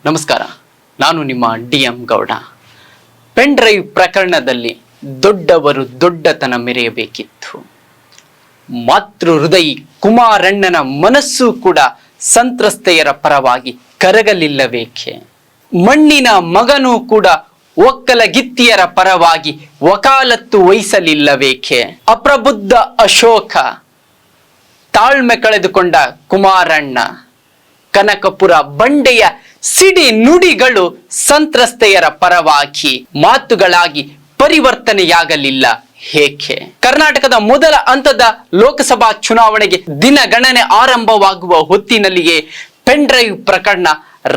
ನಮಸ್ಕಾರ, ನಾನು ನಿಮ್ಮ ಡಿ.ಎಂ. ಗೌಡ. ಪೆನ್ ಡ್ರೈವ್ ಪ್ರಕರಣದಲ್ಲಿ ದೊಡ್ಡವರು ದೊಡ್ಡತನ ಮೆರೆಯಬೇಕಿತ್ತು. ಮಾತೃ ಹೃದಯಿ ಕುಮಾರಣ್ಣನ ಮನಸ್ಸು ಕೂಡ ಸಂತ್ರಸ್ತೆಯರ ಪರವಾಗಿ ಕರಗಲಿಲ್ಲಬೇಕೆ? ಮಣ್ಣಿನ ಮಗನೂ ಕೂಡ ಒಕ್ಕಲಗಿತ್ತಿಯರ ಪರವಾಗಿ ವಕಾಲತ್ತು ವಹಿಸಲಿಲ್ಲಬೇಕೆ? ಅಪ್ರಬುದ್ಧ ಅಶೋಕ, ತಾಳ್ಮೆ ಕಳೆದುಕೊಂಡ ಕುಮಾರಣ್ಣ, ಕನಕಪುರ ಬಂಡೆಯ ಸಿಡಿ ನುಡಿಗಳು ಸಂತ್ರಸ್ತೆಯರ ಪರವಾಗಿ ಮಾತುಗಳಾಗಿ ಪರಿವರ್ತನೆಯಾಗಲಿಲ್ಲ ಏಕೆ? ಕರ್ನಾಟಕದ ಮೊದಲ ಹಂತದ ಲೋಕಸಭಾ ಚುನಾವಣೆಗೆ ದಿನಗಣನೆ ಆರಂಭವಾಗುವ ಹೊತ್ತಿನಲ್ಲಿಯೇ ಪೆನ್ ಡ್ರೈವ್ ಪ್ರಕರಣ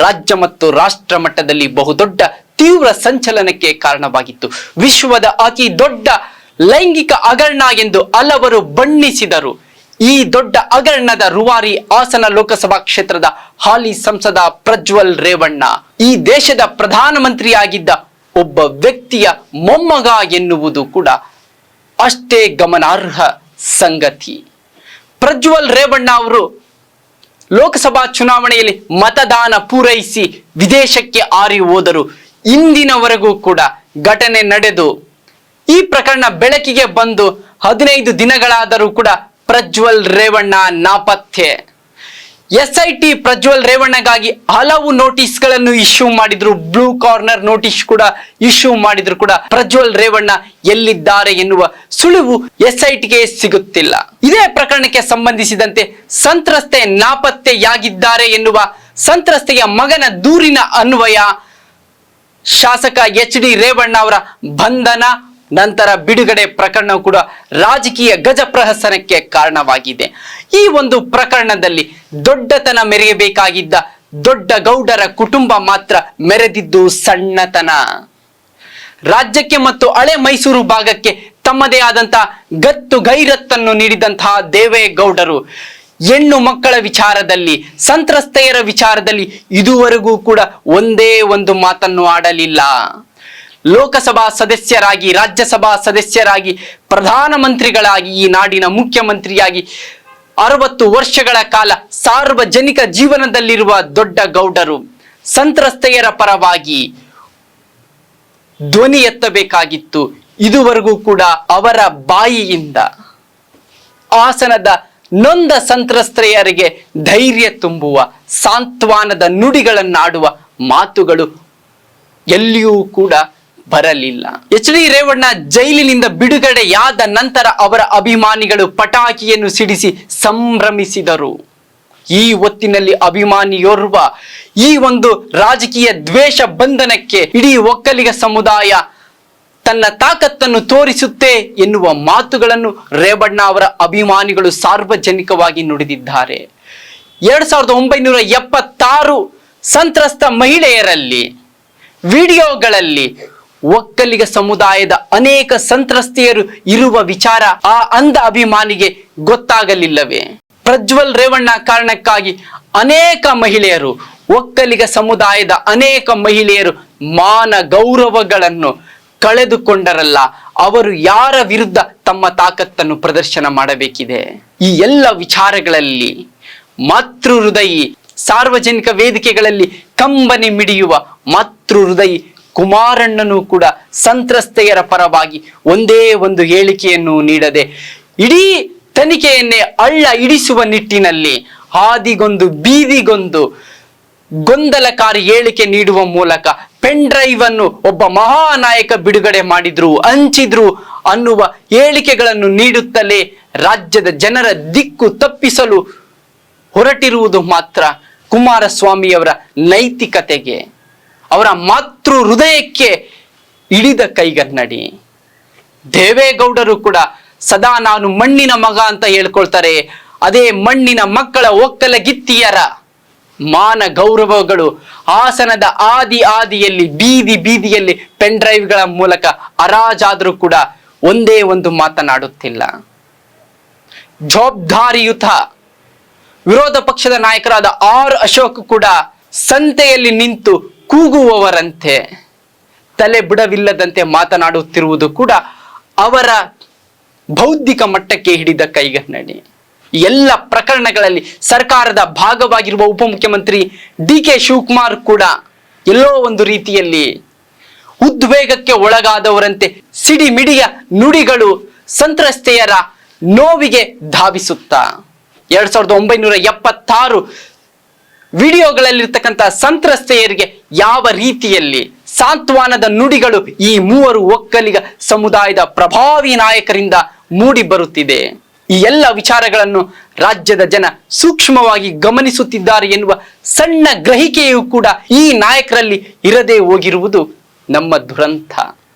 ರಾಜ್ಯ ಮತ್ತು ರಾಷ್ಟ್ರ ಮಟ್ಟದಲ್ಲಿ ಬಹುದೊಡ್ಡ ತೀವ್ರ ಸಂಚಲನಕ್ಕೆ ಕಾರಣವಾಗಿತ್ತು. ವಿಶ್ವದ ಅತಿ ದೊಡ್ಡ ಲೈಂಗಿಕ ಹಗರಣ ಎಂದು ಹಲವರು ಬಣ್ಣಿಸಿದರು. ಈ ದೊಡ್ಡ ಹಗರಣದ ರೂವಾರಿ ಹಾಸನ ಲೋಕಸಭಾ ಕ್ಷೇತ್ರದ ಹಾಲಿ ಸಂಸದ ಪ್ರಜ್ವಲ್ ರೇವಣ್ಣ, ಈ ದೇಶದ ಪ್ರಧಾನಮಂತ್ರಿಯಾಗಿದ್ದ ಒಬ್ಬ ವ್ಯಕ್ತಿಯ ಮೊಮ್ಮಗ ಎನ್ನುವುದು ಕೂಡ ಅಷ್ಟೇ ಗಮನಾರ್ಹ ಸಂಗತಿ. ಪ್ರಜ್ವಲ್ ರೇವಣ್ಣ ಅವರು ಲೋಕಸಭಾ ಚುನಾವಣೆಯಲ್ಲಿ ಮತದಾನ ಪೂರೈಸಿ ವಿದೇಶಕ್ಕೆ ಹಾರಿ ಹೋದರು. ಇಂದಿನವರೆಗೂ ಕೂಡ ಘಟನೆ ನಡೆದು ಈ ಪ್ರಕರಣ ಬೆಳಕಿಗೆ ಬಂದು 15 ದಿನಗಳಾದರೂ ಕೂಡ ಪ್ರಜ್ವಲ್ ರೇವಣ್ಣ ನಾಪತ್ತೆ. SIT ಪ್ರಜ್ವಲ್ ರೇವಣ್ಣಗಾಗಿ ಹಲವು ನೋಟಿಸ್ಗಳನ್ನು ಇಶ್ಯೂ ಮಾಡಿದ್ರು, ಬ್ಲೂ ಕಾರ್ನರ್ ನೋಟಿಸ್ ಕೂಡ ಇಶ್ಯೂ ಮಾಡಿದ್ರು ಕೂಡ ಪ್ರಜ್ವಲ್ ರೇವಣ್ಣ ಎಲ್ಲಿದ್ದಾರೆ ಎನ್ನುವ ಸುಳಿವು SITಗೆ ಸಿಗುತ್ತಿಲ್ಲ. ಇದೇ ಪ್ರಕರಣಕ್ಕೆ ಸಂಬಂಧಿಸಿದಂತೆ ಸಂತ್ರಸ್ತೆ ನಾಪತ್ತೆಯಾಗಿದ್ದಾರೆ ಎನ್ನುವ ಸಂತ್ರಸ್ತೆಯ ಮಗನ ದೂರಿನ ಅನ್ವಯ ಶಾಸಕ HD ರೇವಣ್ಣ ಅವರ ಬಂಧನ ನಂತರ ಬಿಡುಗಡೆ ಪ್ರಕರಣ ಕೂಡ ರಾಜಕೀಯ ಗಜಪ್ರಹಸನಕ್ಕೆ ಕಾರಣವಾಗಿದೆ. ಈ ಒಂದು ಪ್ರಕರಣದಲ್ಲಿ ದೊಡ್ಡತನ ಮೆರೆಯಬೇಕಾಗಿದ್ದ ದೊಡ್ಡ ಗೌಡರ ಕುಟುಂಬ ಮಾತ್ರ ಮೆರೆದಿದ್ದು ಸಣ್ಣತನ. ರಾಜ್ಯಕ್ಕೆ ಮತ್ತು ಹಳೆ ಮೈಸೂರು ಭಾಗಕ್ಕೆ ತಮ್ಮದೇ ಆದಂತಹ ಗತ್ತು ಗೈರತ್ತನ್ನು ನೀಡಿದಂತಹ ದೇವೇಗೌಡರು ಹೆಣ್ಣು ಮಕ್ಕಳ ವಿಚಾರದಲ್ಲಿ, ಸಂತ್ರಸ್ತೆಯರ ವಿಚಾರದಲ್ಲಿ ಇದುವರೆಗೂ ಕೂಡ ಒಂದೇ ಒಂದು ಮಾತನ್ನು ಆಡಲಿಲ್ಲ. ಲೋಕಸಭಾ ಸದಸ್ಯರಾಗಿ, ರಾಜ್ಯಸಭಾ ಸದಸ್ಯರಾಗಿ, ಪ್ರಧಾನಮಂತ್ರಿಗಳಾಗಿ, ಈ ನಾಡಿನ ಮುಖ್ಯಮಂತ್ರಿಯಾಗಿ 60 ವರ್ಷಗಳ ಕಾಲ ಸಾರ್ವಜನಿಕ ಜೀವನದಲ್ಲಿರುವ ದೊಡ್ಡ ಗೌಡರು ಸಂತ್ರಸ್ತೆಯರ ಪರವಾಗಿ ಧ್ವನಿ ಎತ್ತಬೇಕಾಗಿತ್ತು. ಇದುವರೆಗೂ ಕೂಡ ಅವರ ಬಾಯಿಯಿಂದ ಹಾಸನದ ನೊಂದ ಸಂತ್ರಸ್ತೆಯರಿಗೆ ಧೈರ್ಯ ತುಂಬುವ, ಸಾಂತ್ವನದ ನುಡಿಗಳನ್ನಾಡುವ ಮಾತುಗಳು ಎಲ್ಲಿಯೂ ಕೂಡ ಬರಲಿಲ್ಲ. HD ರೇವಣ್ಣ ಜೈಲಿನಿಂದ ಬಿಡುಗಡೆಯಾದ ನಂತರ ಅವರ ಅಭಿಮಾನಿಗಳು ಪಟಾಕಿಯನ್ನು ಸಿಡಿಸಿ ಸಂಭ್ರಮಿಸಿದರು. ಈ ಹೊತ್ತಿನಲ್ಲಿ ಅಭಿಮಾನಿಯೋರ್ವ ಈ ಒಂದು ರಾಜಕೀಯ ದ್ವೇಷ ಬಂಧನಕ್ಕೆ ಇಡೀ ಒಕ್ಕಲಿಗ ಸಮುದಾಯ ತನ್ನ ತಾಕತ್ತನ್ನು ತೋರಿಸುತ್ತೆ ಎನ್ನುವ ಮಾತುಗಳನ್ನು ರೇವಣ್ಣ ಅವರ ಅಭಿಮಾನಿಗಳು ಸಾರ್ವಜನಿಕವಾಗಿ ನುಡಿದಿದ್ದಾರೆ. 2976 ಸಂತ್ರಸ್ತ ಮಹಿಳೆಯರಲ್ಲಿ ವಿಡಿಯೋಗಳಲ್ಲಿ ಒಕ್ಕಲಿಗ ಸಮುದಾಯದ ಅನೇಕ ಸಂತ್ರಸ್ತೆಯರು ಇರುವ ವಿಚಾರ ಆ ಅಂಧ ಅಭಿಮಾನಿಗೆ ಗೊತ್ತಾಗಲಿಲ್ಲವೇ? ಪ್ರಜ್ವಲ್ ರೇವಣ್ಣ ಕಾರಣಕ್ಕಾಗಿ ಅನೇಕ ಮಹಿಳೆಯರು, ಒಕ್ಕಲಿಗ ಸಮುದಾಯದ ಅನೇಕ ಮಹಿಳೆಯರು ಮಾನ ಗೌರವಗಳನ್ನು ಕಳೆದುಕೊಂಡರಲ್ಲ. ಅವರು ಯಾರ ವಿರುದ್ಧ ತಮ್ಮ ತಾಕತ್ತನ್ನು ಪ್ರದರ್ಶನ ಮಾಡಬೇಕಿದೆ? ಈ ಎಲ್ಲ ವಿಚಾರಗಳಲ್ಲಿ ಮಾತೃ ಹೃದಯಿ, ಸಾರ್ವಜನಿಕ ವೇದಿಕೆಗಳಲ್ಲಿ ಕಂಬನಿ ಮಿಡಿಯುವ ಮಾತೃ ಹೃದಯಿ ಕುಮಾರಣ್ಣನು ಕೂಡ ಸಂತ್ರಸ್ತೆಯರ ಪರವಾಗಿ ಒಂದೇ ಒಂದು ಹೇಳಿಕೆಯನ್ನು ನೀಡದೆ ಇಡೀ ತನಿಖೆಯನ್ನೇ ಹಳ್ಳ ಹಿಡಿಸುವ ನಿಟ್ಟಿನಲ್ಲಿ ಹಾದಿಗೊಂದು ಬೀದಿಗೊಂದು ಗೊಂದಲಕಾರಿ ಹೇಳಿಕೆ ನೀಡುವ ಮೂಲಕ ಪೆನ್ ಡ್ರೈವ್ ಅನ್ನು ಒಬ್ಬ ಮಹಾನಾಯಕ ಬಿಡುಗಡೆ ಮಾಡಿದ್ರು, ಹಂಚಿದ್ರು ಅನ್ನುವ ಹೇಳಿಕೆಗಳನ್ನು ನೀಡುತ್ತಲೇ ರಾಜ್ಯದ ಜನರ ದಿಕ್ಕು ತಪ್ಪಿಸಲು ಹೊರಟಿರುವುದು ಮಾತ್ರ ಕುಮಾರಸ್ವಾಮಿಯವರ ನೈತಿಕತೆಗೆ, ಅವರ ಮಾತೃ ಹೃದಯಕ್ಕೆ ಹಿಡಿದ ಕೈಗನ್ನಡಿ. ದೇವೇಗೌಡರು ಕೂಡ ಸದಾ ನಾನು ಮಣ್ಣಿನ ಮಗ ಅಂತ ಹೇಳ್ಕೊಳ್ತಾರೆ. ಅದೇ ಮಣ್ಣಿನ ಮಕ್ಕಳ ಒಕ್ಕಲಗಿತ್ತಿಯರ ಮಾನ ಗೌರವಗಳು ಹಾಸನದ ಆದಿಯಲ್ಲಿ ಬೀದಿಯಲ್ಲಿ ಪೆನ್ ಡ್ರೈವ್ಗಳ ಮೂಲಕ ಹರಾಜಾದ್ರೂ ಕೂಡ ಒಂದೇ ಒಂದು ಮಾತನಾಡುತ್ತಿಲ್ಲ. ಜವಾಬ್ದಾರಿಯುತ ವಿರೋಧ ಪಕ್ಷದ ನಾಯಕರಾದ ಅಶೋಕ್ ಕೂಡ ಸಂತೆಯಲ್ಲಿ ನಿಂತು ಕೂಗುವವರಂತೆ ತಲೆ ಬುಡವಿಲ್ಲದಂತೆ ಮಾತನಾಡುತ್ತಿರುವುದು ಕೂಡ ಅವರ ಬೌದ್ಧಿಕ ಮಟ್ಟಕ್ಕೆ ಹಿಡಿದ ಕೈಗನ್ನಡಿ. ಎಲ್ಲ ಪ್ರಕರಣಗಳಲ್ಲಿ ಸರ್ಕಾರದ ಭಾಗವಾಗಿರುವ ಉಪಮುಖ್ಯಮಂತ್ರಿ DK ಶಿವಕುಮಾರ್ ಕೂಡ ಎಲ್ಲೋ ಒಂದು ರೀತಿಯಲ್ಲಿ ಉದ್ವೇಗಕ್ಕೆ ಒಳಗಾದವರಂತೆ ಸಿಡಿಮಿಡಿಯ ನುಡಿಗಳು ಸಂತ್ರಸ್ತೆಯರ ನೋವಿಗೆ ಧಾವಿಸುತ್ತಾ 1976 ವಿಡಿಯೋಗಳಲ್ಲಿರ್ತಕ್ಕಂಥ ಸಂತ್ರಸ್ತೆಯರಿಗೆ ಯಾವ ರೀತಿಯಲ್ಲಿ ಸಾಂತ್ವನದ ನುಡಿಗಳು ಈ ಮೂವರು ಒಕ್ಕಲಿಗ ಸಮುದಾಯದ ಪ್ರಭಾವಿ ನಾಯಕರಿಂದ ಮೂಡಿ ಬರುತ್ತಿದೆ. ಈ ಎಲ್ಲ ವಿಚಾರಗಳನ್ನು ರಾಜ್ಯದ ಜನ ಸೂಕ್ಷ್ಮವಾಗಿ ಗಮನಿಸುತ್ತಿದ್ದಾರೆ ಎನ್ನುವ ಸಣ್ಣ ಗ್ರಹಿಕೆಯೂ ಕೂಡ ಈ ನಾಯಕರಲ್ಲಿ ಇರದೇ ಹೋಗಿರುವುದು ನಮ್ಮ ದುರಂತ.